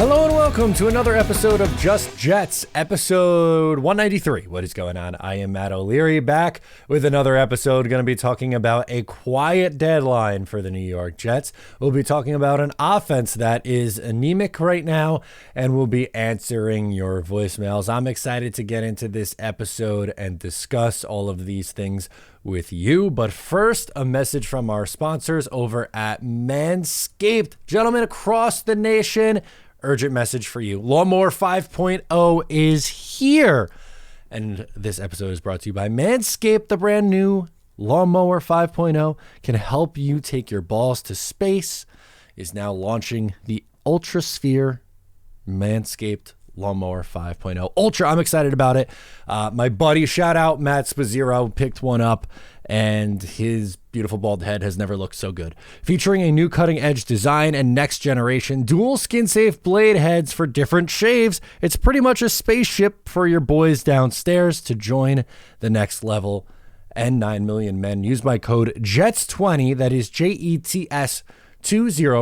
Hello and welcome to another episode of Just Jets, episode 193. What is going on? I am Matt O'Leary, back with another episode. Going to be talking about a quiet deadline for the New York Jets. We'll be talking about an offense that is anemic right now, and we'll be answering your voicemails. I'm excited to get into this episode and discuss all of these things with you. But first, a message from our sponsors over at Manscaped. Gentlemen across the nation, urgent message for you. Lawnmower 5.0 is here. And this episode is brought to you by Manscaped. The brand new Lawnmower 5.0 can help you take your balls to space. Is now launching the Ultra Sphere Manscaped Lawnmower 5.0 Ultra. I'm excited about it. My buddy, shout out Matt Spazzero, picked one up, and his beautiful bald head has never looked so good. Featuring a new cutting-edge design and next-generation dual skin-safe blade heads for different shaves, it's pretty much a spaceship for your boys downstairs to join the next level. And 9 million men use my code JETS20, that is JETS20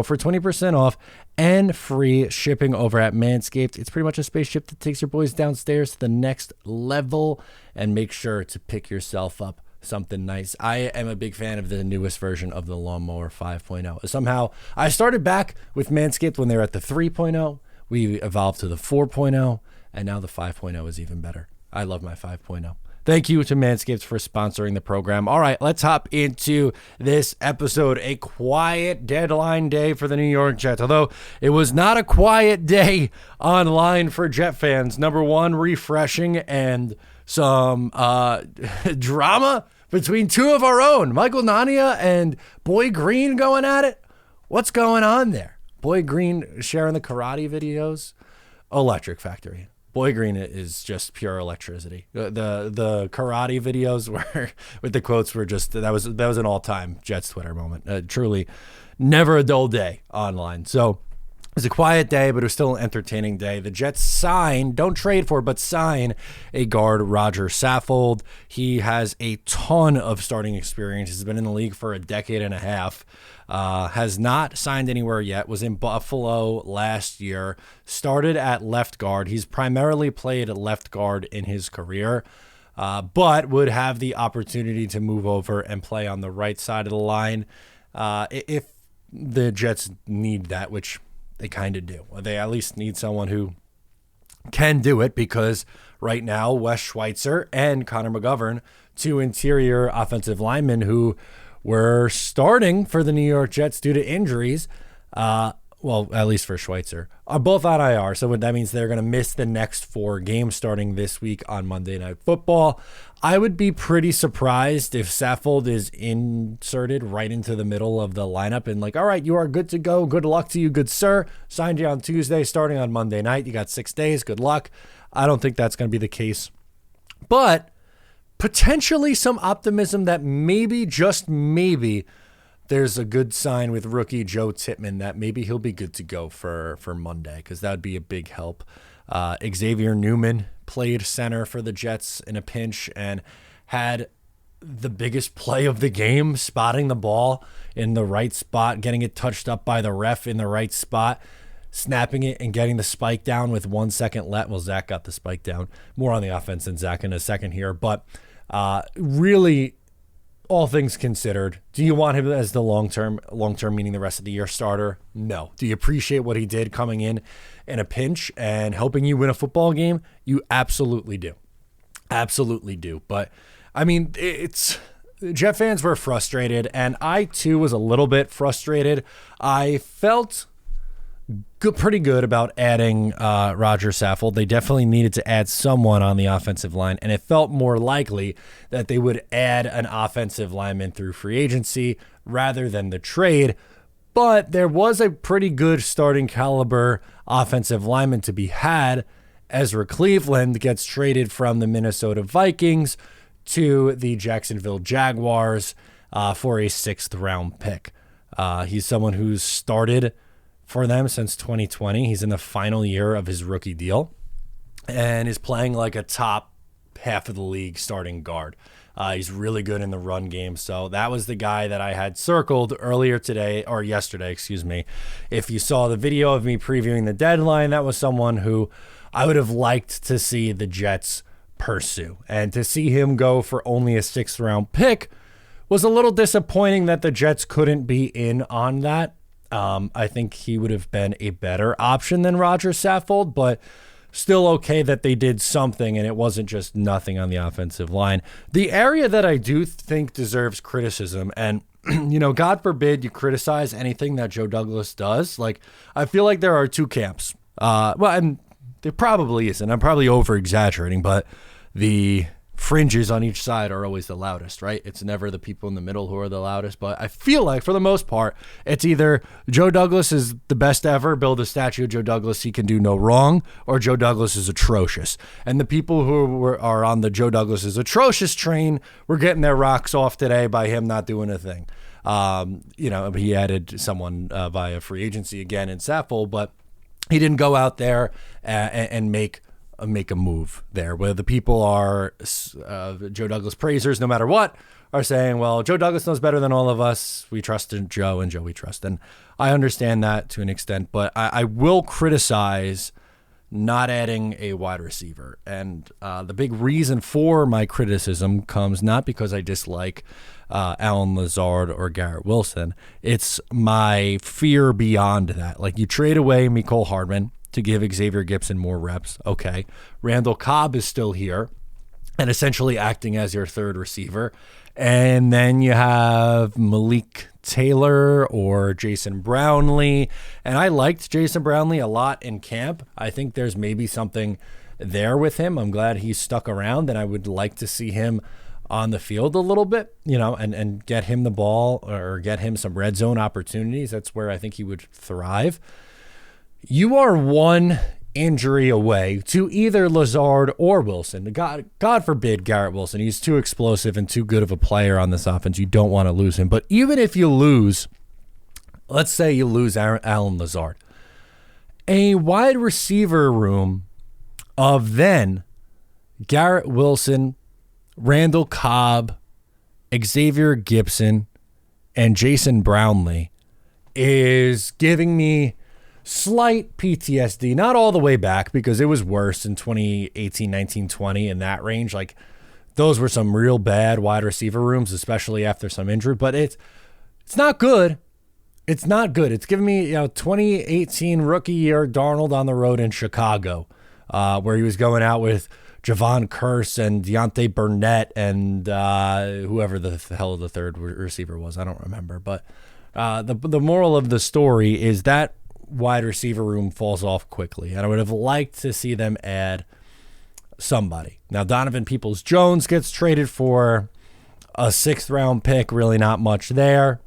for 20% off and free shipping over at Manscaped. It's pretty much a spaceship that takes your boys downstairs to the next level. And make sure to pick yourself up something nice. I am a big fan of the newest version of the Lawnmower 5.0. Somehow, I started back with Manscaped when they were at the 3.0. We evolved to the 4.0, and now the 5.0 is even better. I love my 5.0. Thank you to Manscaped for sponsoring the program. All right, let's hop into this episode. A quiet deadline day for the New York Jets, although it was not a quiet day online for Jet fans. Number one, refreshing and some drama between two of our own, Michael Nania and Boy Green going at it. What's going on there? Boy Green sharing the karate videos. Electric Factory. Boy Green is just pure electricity. The karate videos were with the quotes were just that was an all-time Jets Twitter moment. Truly, never a dull day online. So it was a quiet day, but it was still an entertaining day. The Jets don't trade for, but sign a guard, Roger Saffold. He has a ton of starting experience. He's been in the league for a decade and a half. Has not signed anywhere yet, was in Buffalo last year, started at left guard. He's primarily played left guard in his career, but would have the opportunity to move over and play on the right side of the line if the Jets need that, which they kind of do. They at least need someone who can do it, because right now, Wes Schweitzer and Connor McGovern, two interior offensive linemen who were starting for the New York Jets due to injuries, well, at least for Schweitzer, are both on IR. So that means they're going to miss the next 4 games starting this week on Monday Night Football. I would be pretty surprised if Saffold is inserted right into the middle of the lineup and like, all right, you are good to go. Good luck to you, good sir. Signed you on Tuesday, starting on Monday night. You got 6 days. Good luck. I don't think that's going to be the case. But potentially some optimism that maybe, just maybe, there's a good sign with rookie Joe Tippmann that maybe he'll be good to go for Monday, because that would be a big help. Xavier Newman played center for the Jets in a pinch and had the biggest play of the game, spotting the ball in the right spot, getting it touched up by the ref in the right spot, snapping it and getting the spike down with 1 second left. Well, Zach got the spike down. More on the offense than Zach in a second here, but really, all things considered, do you want him as the long-term meaning the rest of the year starter? No. Do you appreciate what he did coming in a pinch and helping you win a football game? You absolutely do. Absolutely do. But, I mean, Jet fans were frustrated, and I, too, was a little bit frustrated. I felt pretty good about adding Roger Saffold. They definitely needed to add someone on the offensive line, and it felt more likely that they would add an offensive lineman through free agency rather than the trade. But there was a pretty good starting caliber offensive lineman to be had. Ezra Cleveland gets traded from the Minnesota Vikings to the Jacksonville Jaguars for a 6th-round pick. He's someone who's started for them since 2020. He's in the final year of his rookie deal and is playing like a top half of the league starting guard. He's really good in the run game. So that was the guy that I had circled earlier today, or yesterday, excuse me. If you saw the video of me previewing the deadline, that was someone who I would have liked to see the Jets pursue. And to see him go for only a 6th round pick was a little disappointing that the Jets couldn't be in on that. I think he would have been a better option than Roger Saffold, but still okay that they did something and it wasn't just nothing on the offensive line. The area that I do think deserves criticism, and God forbid you criticize anything that Joe Douglas does. Like, I feel like there are two camps. And there probably isn't. I'm probably over exaggerating, but the fringes on each side are always the loudest, right? It's never the people in the middle who are the loudest, but I feel like for the most part, it's either Joe Douglas is the best ever, build a statue of Joe Douglas, he can do no wrong, or Joe Douglas is atrocious. And the people who are on the Joe Douglas is atrocious train were getting their rocks off today by him not doing a thing. He added someone via free agency again in Saffold, but he didn't go out there and make a move there, where the people are Joe Douglas praisers no matter what, are saying, well, Joe Douglas knows better than all of us. We trust in Joe, and Joe we trust. And I understand that to an extent, but I will criticize not adding a wide receiver. And the big reason for my criticism comes not because I dislike Allen Lazard or Garrett Wilson. It's my fear beyond that. Like, you trade away Mecole Hardman to give Xavier Gipson more reps. Okay. Randall Cobb is still here and essentially acting as your third receiver. And then you have Malik Taylor or Jason Brownlee. And I liked Jason Brownlee a lot in camp. I think there's maybe something there with him. I'm glad he's stuck around, and I would like to see him on the field a little bit, and get him the ball or get him some red zone opportunities. That's where I think he would thrive. You are one injury away to either Lazard or Wilson. God forbid Garrett Wilson. He's too explosive and too good of a player on this offense. You don't want to lose him. But even if you lose, let's say you lose Allen Lazard, a wide receiver room of then Garrett Wilson, Randall Cobb, Xavier Gipson, and Jason Brownlee is giving me slight PTSD, not all the way back, because it was worse in 2018, 19, 20 in that range. Like, those were some real bad wide receiver rooms, especially after some injury, but it's not good. It's not good. It's giving me, 2018 rookie year Darnold on the road in Chicago, where he was going out with Javon Curse and Deontay Burnett and whoever the hell the third receiver was. I don't remember. But the moral of the story is that wide receiver room falls off quickly, and I would have liked to see them add somebody. Now, Donovan Peoples-Jones gets traded for a 6th round pick. Really not much there.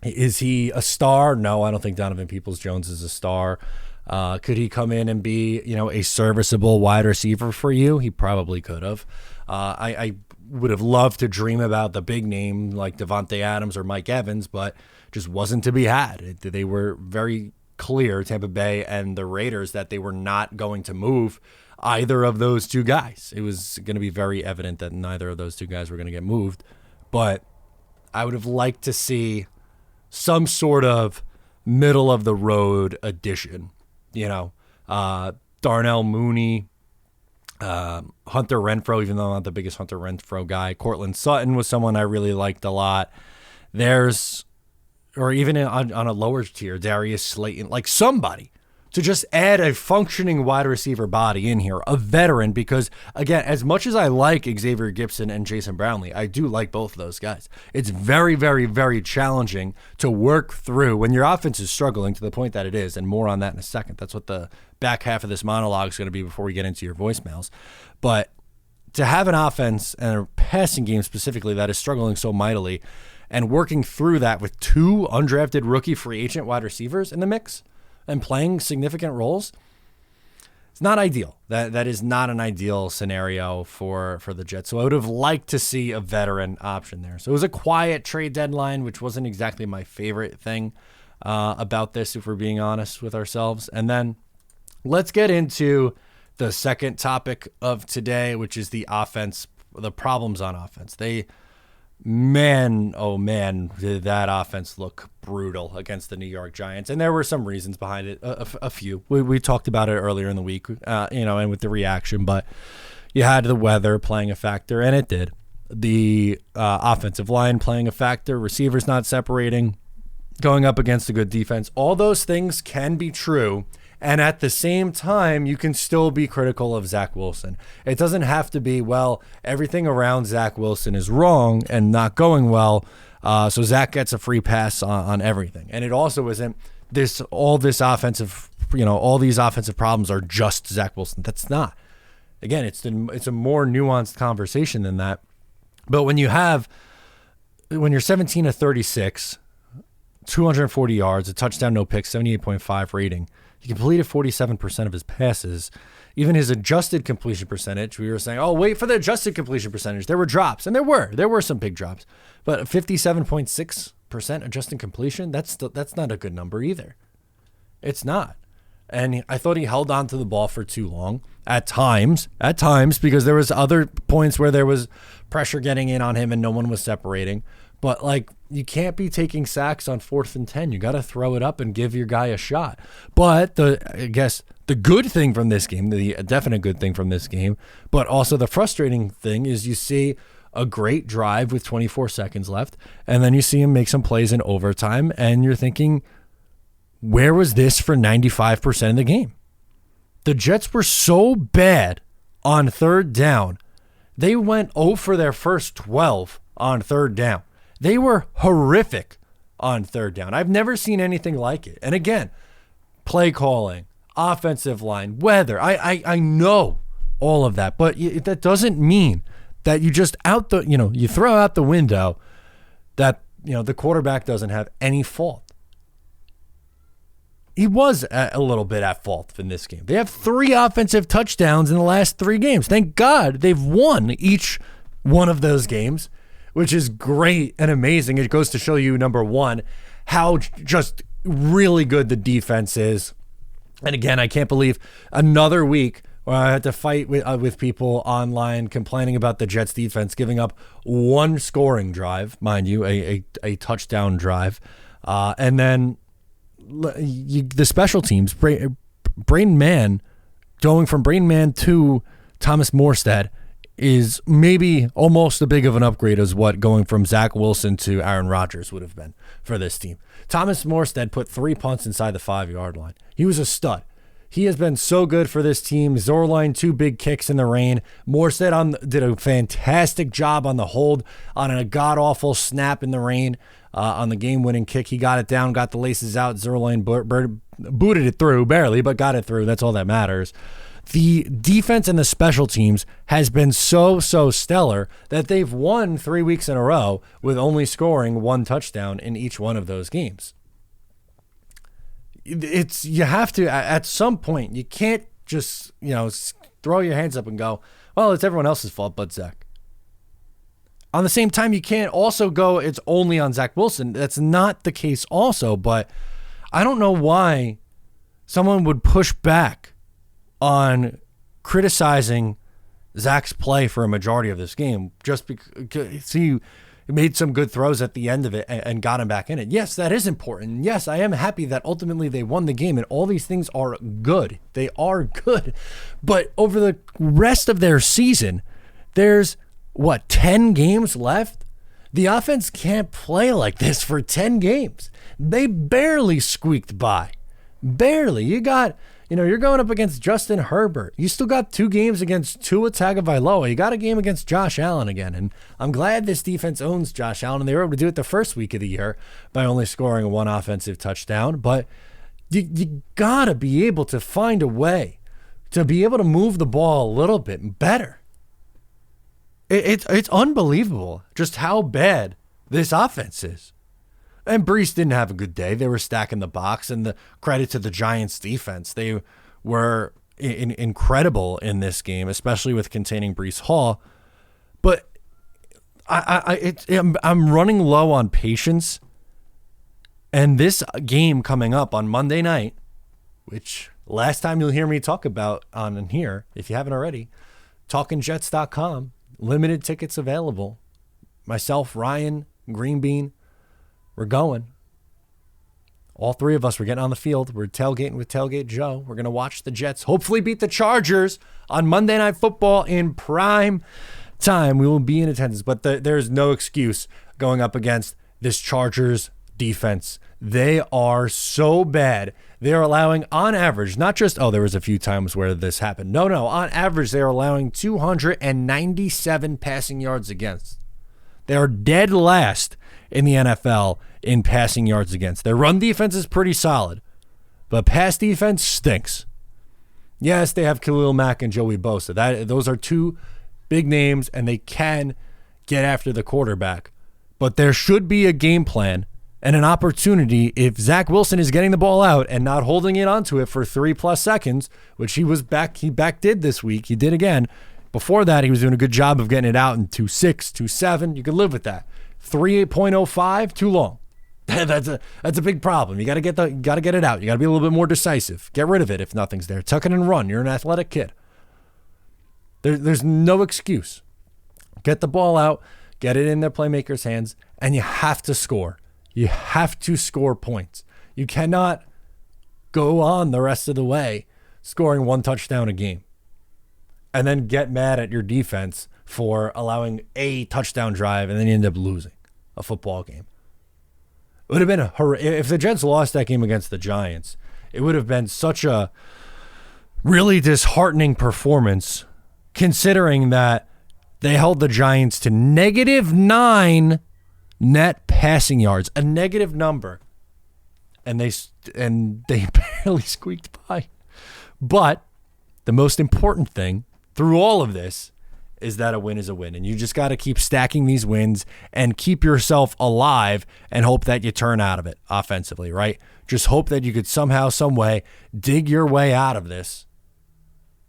Is he a star? No, I don't think Donovan Peoples-Jones is a star. Could he come in and be, a serviceable wide receiver for you? He probably could have. I would have loved to dream about the big name like Devontae Adams or Mike Evans, but just wasn't to be had. They were very clear, Tampa Bay and the Raiders, that they were not going to move either of those two guys. It was going to be very evident that neither of those two guys were going to get moved. But I would have liked to see some sort of middle of the road addition. Darnell Mooney, Hunter Renfrow, even though I'm not the biggest Hunter Renfrow guy. Cortland Sutton was someone I really liked a lot. Or even on a lower tier, Darius Slayton, like somebody to just add a functioning wide receiver body in here, a veteran, because, again, as much as I like Xavier Gipson and Jason Brownlee, I do like both of those guys. It's very, very, very challenging to work through when your offense is struggling to the point that it is, and more on that in a second. That's what the back half of this monologue is going to be before we get into your voicemails. But to have an offense and a passing game specifically that is struggling so mightily, and working through that with 2 undrafted rookie free agent wide receivers in the mix and playing significant roles, it's not ideal. That is not an ideal scenario for the Jets. So I would have liked to see a veteran option there. So it was a quiet trade deadline, which wasn't exactly my favorite thing about this, if we're being honest with ourselves. And then let's get into the second topic of today, which is the offense the problems on offense. Man, oh man, did that offense look brutal against the New York Giants. And there were some reasons behind it, a few. We talked about it earlier in the week, and with the reaction, but you had the weather playing a factor, and it did. The offensive line playing a factor, receivers not separating, going up against a good defense. All those things can be true. And at the same time, you can still be critical of Zach Wilson. It doesn't have to be, well, everything around Zach Wilson is wrong and not going well, so Zach gets a free pass on everything. And it also isn't all these offensive problems are just Zach Wilson. That's not. Again, it's a more nuanced conversation than that. But when you're 17 of 36, 240 yards, a touchdown, no picks, 78.5 rating, he completed 47% of his passes. Even his adjusted completion percentage, we were saying, oh, wait for the adjusted completion percentage. There were drops, and there were some big drops. But 57.6% adjusted completion, that's not a good number either. It's not. And I thought he held on to the ball for too long at times, because there was other points where there was pressure getting in on him and no one was separating. But, you can't be taking sacks on 4th and 10. You got to throw it up and give your guy a shot. But I guess the good thing from this game, the definite good thing from this game, but also the frustrating thing is you see a great drive with 24 seconds left, and then you see him make some plays in overtime, and you're thinking, where was this for 95% of the game? The Jets were so bad on 3rd down. They went 0 for their first 12 on 3rd down. They were horrific on 3rd down. I've never seen anything like it. And again, play calling, offensive line, weather. I know all of that, but that doesn't mean that you just you throw out the window that, the quarterback doesn't have any fault. He was a little bit at fault in this game. They have 3 offensive touchdowns in the last 3 games. Thank God they've won each one of those games, which is great and amazing. It goes to show you, number one, how just really good the defense is. And again, I can't believe another week where I had to fight with people online complaining about the Jets defense giving up 1 scoring drive, mind you, a touchdown drive. And then the special teams, Braden Mann, going from Braden Mann to Thomas Morstead is maybe almost as big of an upgrade as what going from Zach Wilson to Aaron Rodgers would have been for this team. Thomas Morstead put 3 punts inside the 5-yard line. He was a stud. He has been so good for this team. Zorline, 2 big kicks in the rain. Morstead did a fantastic job on the hold on a god-awful snap in the rain on the game-winning kick. He got it down, got the laces out. Zorline booted it through, barely, but got it through. That's all that matters. The defense and the special teams has been so stellar that they've won 3 weeks in a row with only scoring 1 touchdown in each one of those games. You have to, at some point, you can't just, throw your hands up and go, well, it's everyone else's fault but Zach. On the same time, you can't also go, it's only on Zach Wilson. That's not the case also, but I don't know why someone would push back on criticizing Zach's play for a majority of this game just because he made some good throws at the end of it and got him back in it. Yes, that is important. Yes, I am happy that ultimately they won the game, and all these things are good. They are good. But over the rest of their season, there's, 10 games left? The offense can't play like this for 10 games. They barely squeaked by. Barely. You're going up against Justin Herbert. You still got 2 games against Tua Tagovailoa. You got a game against Josh Allen again. And I'm glad this defense owns Josh Allen, and they were able to do it the first week of the year by only scoring 1 offensive touchdown. But you got to be able to find a way to be able to move the ball a little bit better. It's unbelievable just how bad this offense is. And Brees didn't have a good day. They were stacking the box, and the credit to the Giants defense. They were incredible in this game, especially with containing Brees Hall. But I'm running low on patience. And this game coming up on Monday night, which last time you'll hear me talk about on here, if you haven't already, talkingjets.com. limited tickets available. Myself, Ryan, Green Bean, we're going. All three of us, we're getting on the field. We're tailgating with Tailgate Joe. We're going to watch the Jets hopefully beat the Chargers on Monday Night Football in prime time. We will be in attendance, but there's no excuse going up against this Chargers defense. They are so bad. They are allowing, on average, not just, there was a few times where this happened. No, on average, they are allowing 297 passing yards against. They are dead last in the NFL in passing yards against. Their run defense is pretty solid, but pass defense stinks. Yes, they have Khalil Mack and Joey Bosa. Those are two big names, and they can get after the quarterback. But there should be a game plan and an opportunity if Zach Wilson is getting the ball out and not holding it onto it for 3+ seconds, which he did this week. He did again. Before that, he was doing a good job of getting it out in 2.6, 2.7. You could live with that. 3.05, too long. That's a big problem. You got to get it out. You got to be a little bit more decisive. Get rid of it if nothing's there. Tuck it and run. You're an athletic kid. There's no excuse. Get the ball out, get it in their playmakers' hands, and you have to score. You have to score points. You cannot go on the rest of the way scoring one touchdown a game and then get mad at your defense for allowing a touchdown drive and then you end up losing a football game. It would have been if the Jets lost that game against the Giants, it would have been such a really disheartening performance considering that they held the Giants to -9 net passing yards, a negative number, and they barely squeaked by. But the most important thing through all of this is that a win is a win, and you just got to keep stacking these wins and keep yourself alive and hope that you turn out of it offensively, right? Just hope that you could somehow, some way dig your way out of this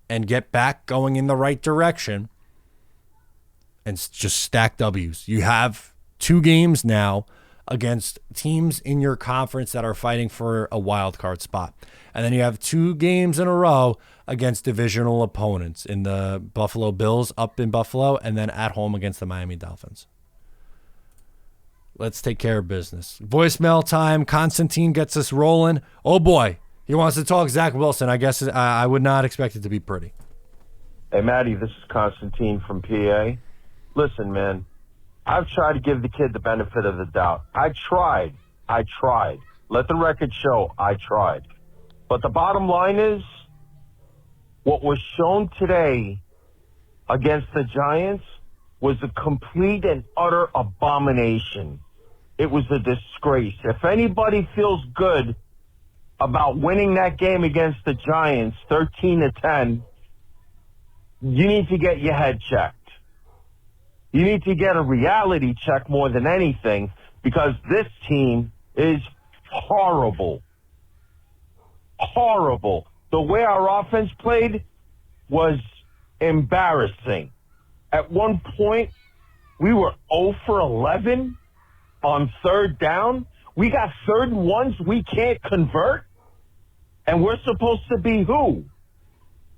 and get back going in the right direction and just stack W's. You have 2 games now against teams in your conference that are fighting for a wild card spot. And then you have 2 games in a row against divisional opponents in the Buffalo Bills up in Buffalo and then at home against the Miami Dolphins. Let's take care of business. Voicemail time. Constantine gets us rolling. Oh, boy. He wants to talk Zach Wilson. I guess I would not expect it to be pretty. Hey, Maddie, this is Constantine from PA. Listen, man. I've tried to give the kid the benefit of the doubt. I tried. Let the record show I tried. But the bottom line is, what was shown today against the Giants was a complete and utter abomination. It was a disgrace. If anybody feels good about winning that game against the Giants, 13-10, you need to get your head checked. You need to get a reality check more than anything because this team is horrible. Horrible. The way our offense played was embarrassing. At one point, we were 0 for 11 on 3rd down. We got 3rd and 1s we can't convert. And we're supposed to be who?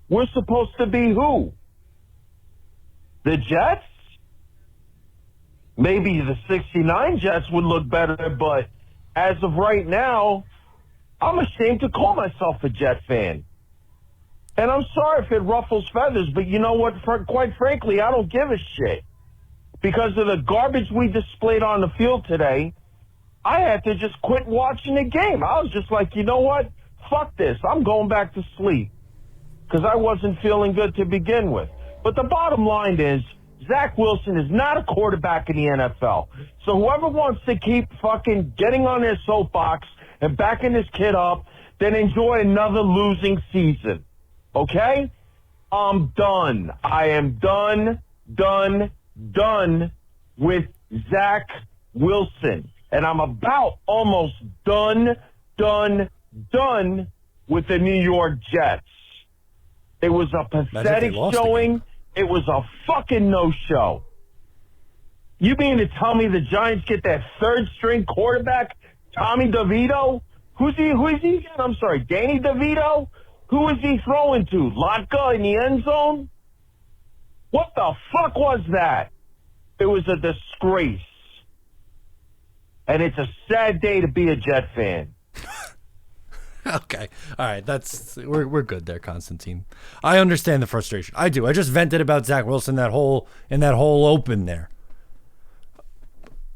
We're supposed to be who? The Jets? Maybe the 69 Jets would look better, but as of right now, I'm ashamed to call myself a Jet fan. And I'm sorry if it ruffles feathers, but you know what? Quite frankly, I don't give a shit. Because of the garbage we displayed on the field today, I had to just quit watching the game. I was just like, you know what? Fuck this. I'm going back to sleep. Because I wasn't feeling good to begin with. But the bottom line is, Zach Wilson is not a quarterback in the NFL. So whoever wants to keep fucking getting on their soapbox and backing this kid up, then enjoy another losing season. Okay? I'm done. I am done with Zach Wilson. And I'm about almost done with the New York Jets. It was a pathetic showing. It was a fucking no-show. You mean to tell me the Giants get that 3rd-string quarterback, Tommy DeVito? Who is he again? I'm sorry, Danny DeVito? Who is he throwing to? Lotka in the end zone? What the fuck was that? It was a disgrace. And it's a sad day to be a Jet fan. Okay. All right. We're good there, Constantine. I understand the frustration. I do. I just vented about Zach Wilson in that whole open there.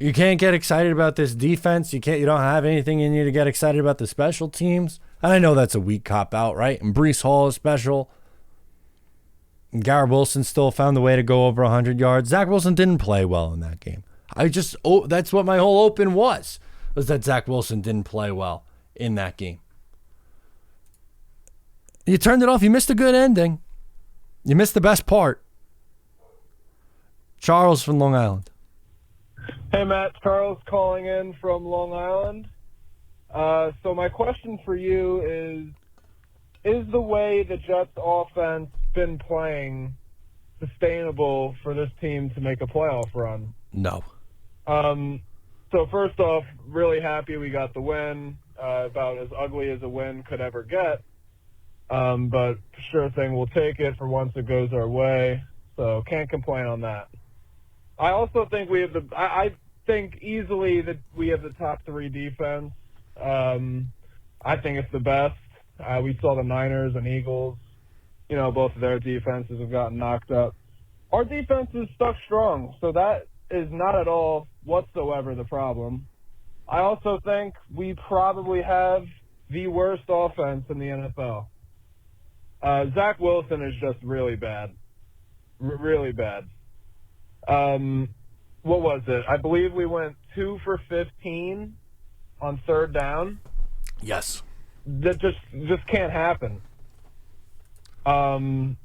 You can't get excited about this defense. You don't have anything in you to get excited about the special teams. And I know that's a weak cop out, right? And Breece Hall is special. And Garrett Wilson still found the way to go over 100 yards. Zach Wilson didn't play well in that game. That's what my whole open was that Zach Wilson didn't play well in that game. You turned it off. You missed a good ending. You missed the best part. Charles from Long Island. Hey, Matt. Charles calling in from Long Island. So my question for you is the way the Jets offense been playing sustainable for this team to make a playoff run? No. So first off, really happy we got the win, about as ugly as a win could ever get. But sure thing, we'll take it for once it goes our way. So can't complain on that. I also think I think easily that we have the top 3 defense. I think it's the best. We saw the Niners and Eagles. Both of their defenses have gotten knocked up. Our defense is stuck strong, so that is not at all whatsoever the problem. I also think we probably have the worst offense in the NFL. Zach Wilson is just really bad. Really bad. What was it? I believe we went 2 for 15 on third down. Yes. That just can't happen. I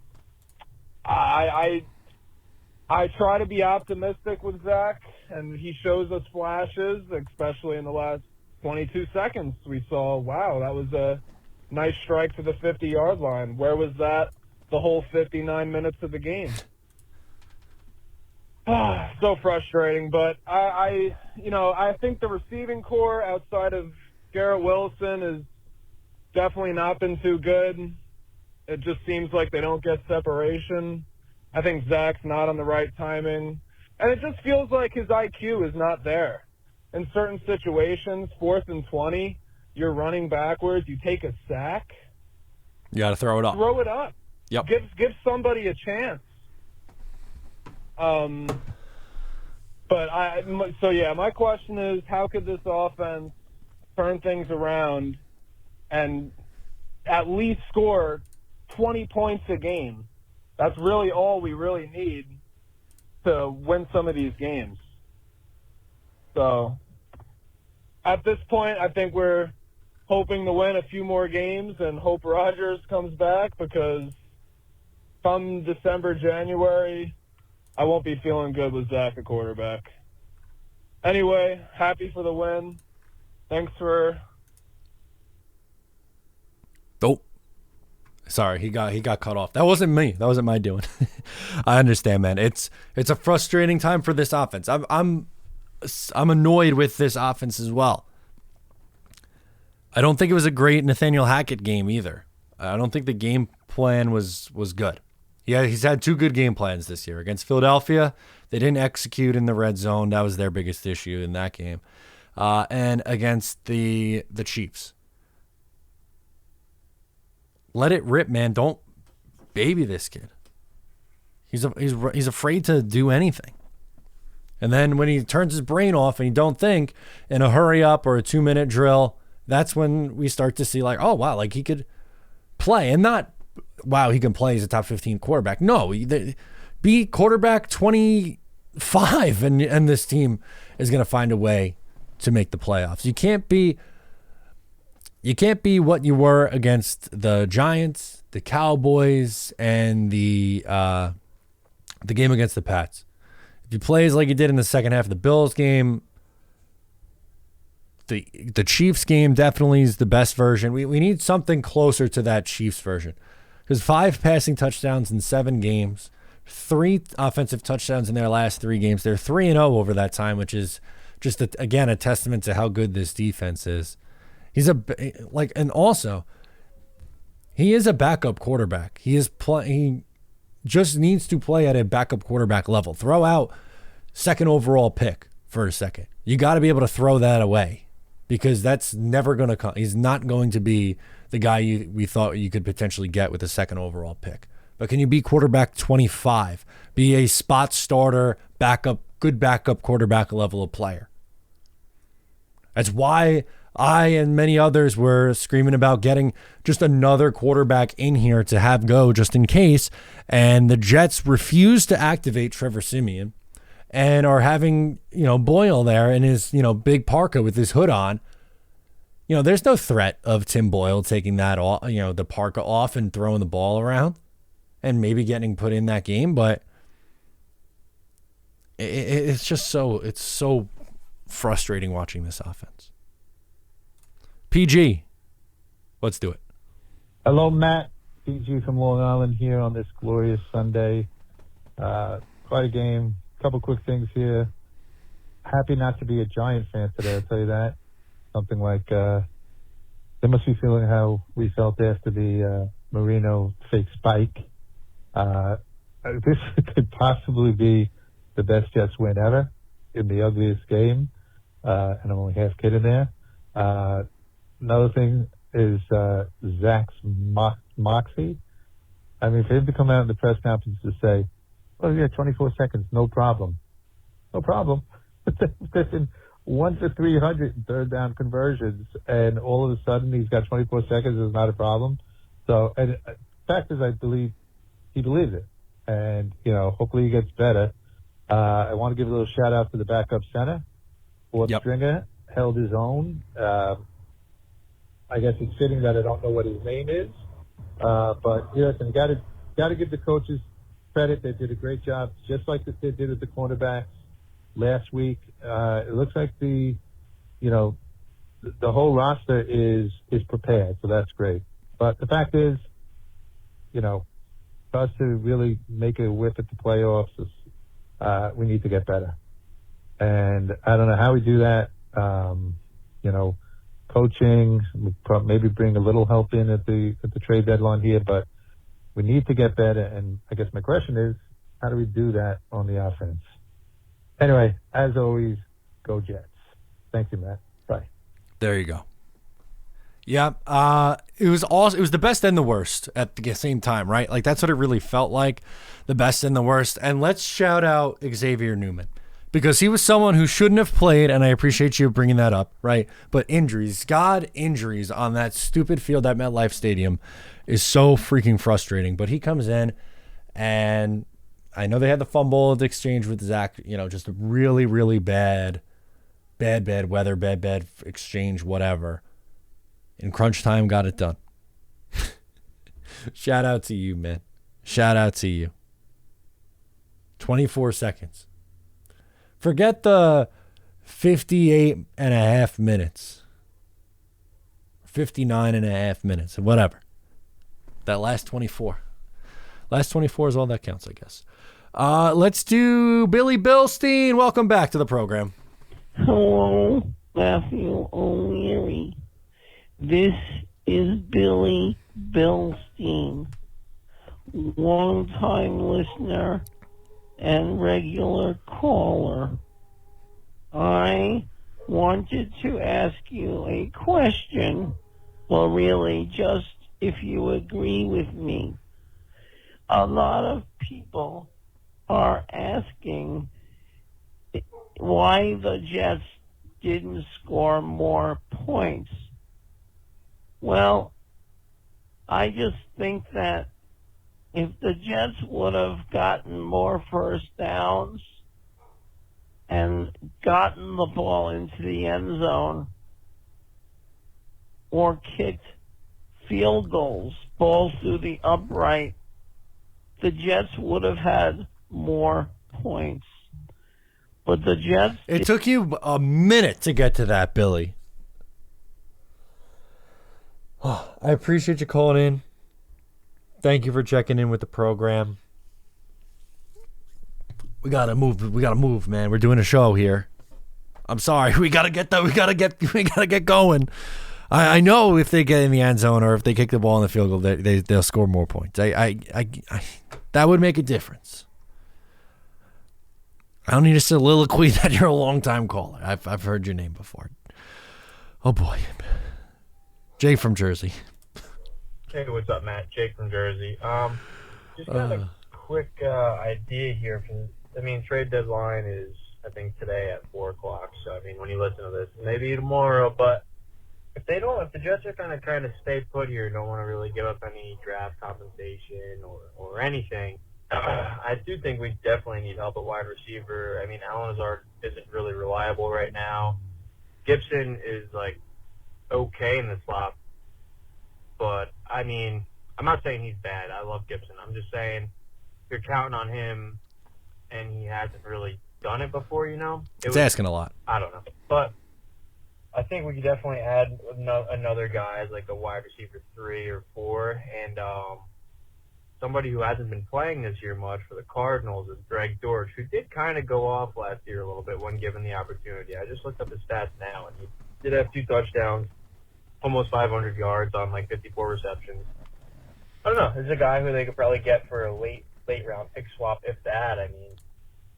try to be optimistic with Zach, and he shows us flashes, especially in the last 22 seconds. We saw, wow, that was a nice strike to the 50-yard line. Where was that the whole 59 minutes of the game? So frustrating, but I think the receiving core outside of Garrett Wilson has definitely not been too good. It just seems like they don't get separation. I think Zach's not on the right timing. And it just feels like his IQ is not there. In certain situations, 4th and 20, you're running backwards, you take a sack. You got to throw it up. Throw it up. Yep. Give somebody a chance. My question is, how could this offense turn things around and at least score 20 points a game? That's really all we really need to win some of these games. So at this point, I think we're hoping to win a few more games and hope Rodgers comes back, because come December, January, I won't be feeling good with Zach at quarterback. Anyway, happy for the win. Thanks for... Oh, sorry, he got cut off. That wasn't me. That wasn't my doing. I understand, man. It's a frustrating time for this offense. I'm annoyed with this offense as well. I don't think it was a great Nathaniel Hackett game either. I don't think the game plan was good. Yeah, he's had 2 good game plans this year. Against Philadelphia, they didn't execute in the red zone. That was their biggest issue in that game. And against the Chiefs. Let it rip, man. Don't baby this kid. He's afraid to do anything. And then when he turns his brain off and he don't think in a hurry up or a 2-minute drill, that's when we start to see like, oh, wow, like he could play. And not, wow, he can play as a top 15 quarterback. No, be quarterback 25 and this team is going to find a way to make the playoffs. You can't be what you were against the Giants, the Cowboys, and the game against the Pats. If you play like you did in the second half of the Bills game, the Chiefs game definitely is the best version. We need something closer to that Chiefs version. Because 5 passing touchdowns in 7 games, 3 offensive touchdowns in their last 3 games. They're 3-0 over that time, which is just, again, a testament to how good this defense is. And also, he is a backup quarterback. He just needs to play at a backup quarterback level. Throw out second overall pick for a second. You got to be able to throw that away because that's never going to come. He's not going to be the guy we thought you could potentially get with a second overall pick. But can you be quarterback 25? Be a spot starter, good backup quarterback level of player. That's why I and many others were screaming about getting just another quarterback in here to have go just in case. And the Jets refused to activate Trevor Siemian and are having, Boyle there in his, big parka with his hood on. There's no threat of Tim Boyle taking that off, the parka off and throwing the ball around and maybe getting put in that game. But it's just so frustrating watching this offense. PG, let's do it. Hello, Matt. PG from Long Island here on this glorious Sunday. Quite a game. Couple quick things here. Happy not to be a Giant fan today, I'll tell you that. Something like, they must be feeling how we felt after the Marino fake spike. This could possibly be the best Jets win ever in the ugliest game. And I'm only half kidding there. Another thing is Zach's moxie. I mean, for him to come out in the press conference to say, oh, yeah, 24 seconds, no problem. No problem. There's been 1 for 300 in third down conversions, and all of a sudden he's got 24 seconds is not a problem. So, and the fact is, I believe he believes it. And, hopefully he gets better. I want to give a little shout out to the backup center. Fourth stringer held his own. I guess it's fitting that I don't know what his name is. But listen, got to give the coaches credit. They did a great job, just like they did at the cornerbacks last week. It looks like the whole roster is prepared, so that's great. But the fact is, for us to really make a whiff at the playoffs, we need to get better. And I don't know how we do that. Coaching, maybe bring a little help in at the trade deadline here, but we need to get better. And I guess my question is, how do we do that on the offense? Anyway, as always, go Jets. Thank you, Matt. Bye. There you go. Yeah, it was awesome. It was the best and the worst at the same time, right? Like that's what it really felt like, the best and the worst. And let's shout out Xavier Newman because he was someone who shouldn't have played, and I appreciate you bringing that up, right? But injuries on that stupid field at MetLife Stadium is so freaking frustrating. But he comes in, and I know they had the fumble exchange with Zach, just a really, really bad weather, bad exchange, whatever. In crunch time, got it done. Shout out to you, man. Shout out to you. 24 seconds. Forget the 58 and a half minutes. 59 and a half minutes, whatever. That last 24. Last 24 is all that counts, I guess. Let's do Billy Billstein. Welcome back to the program. Hello, Matthew O'Leary. This is Billy Billstein, longtime listener and regular caller. I wanted to ask you a question, well, really, just if you agree with me. A lot of people are asking why the Jets didn't score more points. Well, I just think that if the Jets would have gotten more first downs and gotten the ball into the end zone or kicked field goals, balls through the upright, the Jets would have had more points. But the Jets... It took you a minute to get to that, Billy. I appreciate you calling in. Thank you for checking in with the program. We gotta move, man. We're doing a show here. I'm sorry. We gotta get going. I know if they get in the end zone or if they kick the ball in the field goal, they'll score more points. That would make a difference. I don't need a soliloquy that you're a long-time caller. I've heard your name before. Oh, boy. Jake from Jersey. Hey, what's up, Matt? Jake from Jersey. Just got a quick idea here. Trade deadline is, I think, today at 4 o'clock. So, when you listen to this, maybe tomorrow. But if the Jets are kind of stay put here, don't want to really give up any draft compensation or anything, I do think we definitely need help at wide receiver. Alan Lazard isn't really reliable right now. Gibson is, okay in the slot. But, I'm not saying he's bad. I love Gibson. I'm just saying you're counting on him, and he hasn't really done it before, It's asking a lot. I don't know. But I think we could definitely add another guy as, a wide receiver 3 or 4. And somebody who hasn't been playing this year much for the Cardinals is Greg Dortch, who did kind of go off last year a little bit when given the opportunity. I just looked up his stats now, and he did have 2 touchdowns, almost 500 yards on 54 receptions. I don't know. This is a guy who they could probably get for a late round pick swap, if that.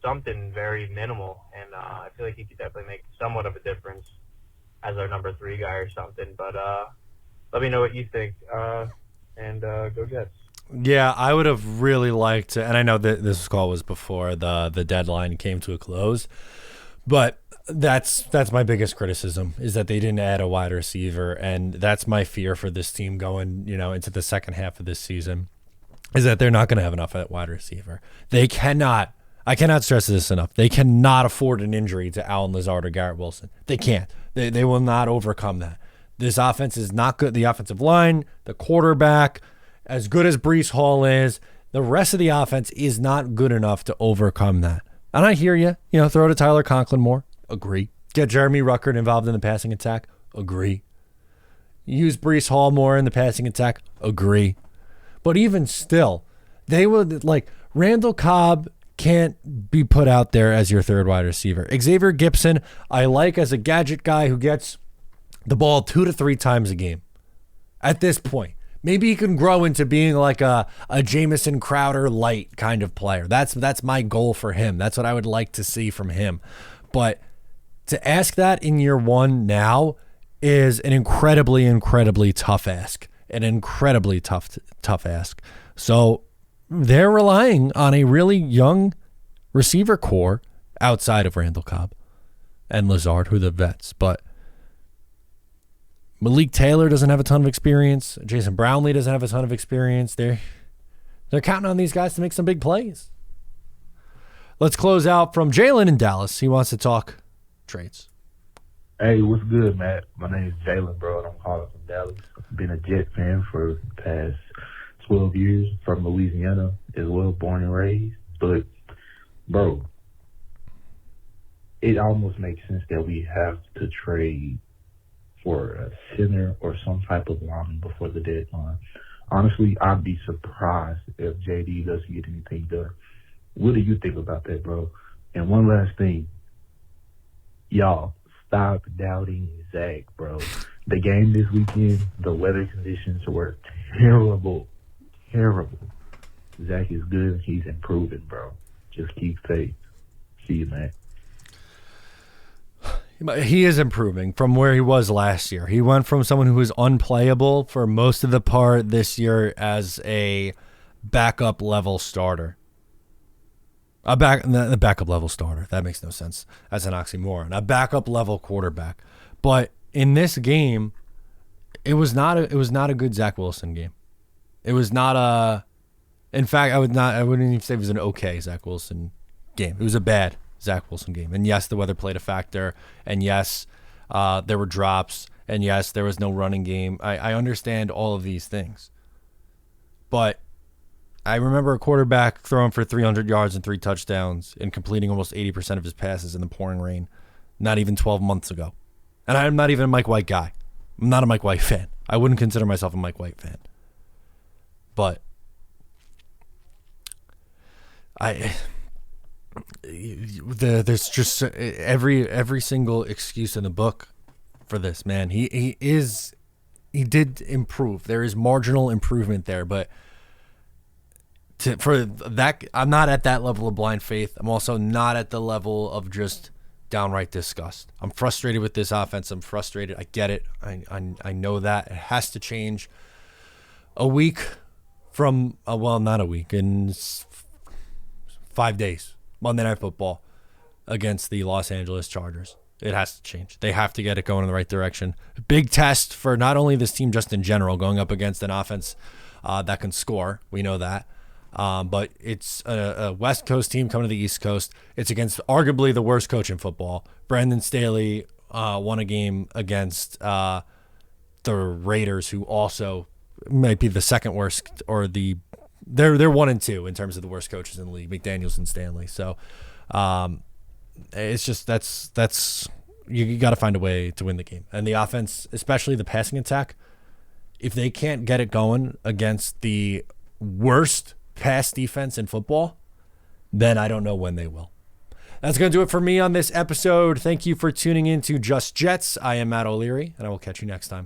Something very minimal, and I feel like he could definitely make somewhat of a difference as our number 3 guy or something. But let me know what you think, and go Jets. Yeah, I would have really liked to, and I know that this call was before the deadline came to a close, but that's my biggest criticism is that they didn't add a wide receiver, and that's my fear for this team going, into the second half of this season, is that they're not going to have enough at wide receiver. I cannot stress this enough. They cannot afford an injury to Alan Lazard or Garrett Wilson. They can't. They will not overcome that. This offense is not good. The offensive line, the quarterback, as good as Breece Hall is, the rest of the offense is not good enough to overcome that. And I hear you. Throw to Tyler Conklin more. Agree. Get Jeremy Ruckert involved in the passing attack. Agree. Use Breece Hall more in the passing attack. Agree. But even still, they would Randall Cobb can't be put out there as your third wide receiver. Xavier Gibson, I like as a gadget guy who gets the ball 2 to 3 times a game. At this point, maybe he can grow into being like a Jamison Crowder light kind of player. That's my goal for him. That's what I would like to see from him. But to ask that in year 1 now is an incredibly, incredibly tough ask. An incredibly tough ask. So they're relying on a really young receiver core outside of Randall Cobb and Lazard, who are the vets. But Malik Taylor doesn't have a ton of experience. Jason Brownlee doesn't have a ton of experience. They're counting on these guys to make some big plays. Let's close out from Jaylen in Dallas. He wants to talk trades. Hey, what's good, Matt? My name is Jaylen, bro, and I'm calling from Dallas. I've been a Jet fan for the past 12 years, from Louisiana as well, born and raised. But, bro, it almost makes sense that we have to trade for a center or some type of lineman before the deadline. Honestly, I'd be surprised if JD doesn't get anything done. What do you think about that, bro? And one last thing. Y'all, stop doubting Zach, bro. The game this weekend, the weather conditions were terrible. Terrible. Zach is good. He's improving, bro. Just keep faith. See you, man. He is improving from where he was last year. He went from someone who was unplayable for most of the part this year as a backup level starter. The backup level starter. That makes no sense as an oxymoron. A backup level quarterback. But in this game, it was not a good Zach Wilson game. It was not a. In fact, I wouldn't even say it was an okay Zach Wilson game. It was a bad Zach Wilson game. And yes, the weather played a factor. And yes, there were drops. And yes, there was no running game. I understand all of these things. But I remember a quarterback throwing for 300 yards and 3 touchdowns and completing almost 80% of his passes in the pouring rain not even 12 months ago. And I'm not even a Mike White guy. I'm not a Mike White fan. I wouldn't consider myself a Mike White fan. But there's just every single excuse in the book for this, man. He is he did improve. There is marginal improvement there, but for that, I'm not at that level of blind faith. I'm also not at the level of just downright disgust. I'm frustrated with this offense. I'm frustrated. I get it. I know that. It has to change. A week from, well, not a week, in 5 days, Monday Night Football against the Los Angeles Chargers. It has to change. They have to get it going in the right direction. Big test for not only this team, just in general, going up against an offense that can score. We know that. But it's a West Coast team coming to the East Coast. It's against arguably the worst coach in football. Brandon Staley won a game against the Raiders, who also might be the second worst, or they're 1-2 in terms of the worst coaches in the league, McDaniels and Stanley. So it's just that's you got to find a way to win the game. And the offense, especially the passing attack, if they can't get it going against the worst pass defense in football, then I don't know when they will. That's going to do it for me on this episode. Thank you for tuning in to Just Jets. I am Matt O'Leary, and I will catch you next time.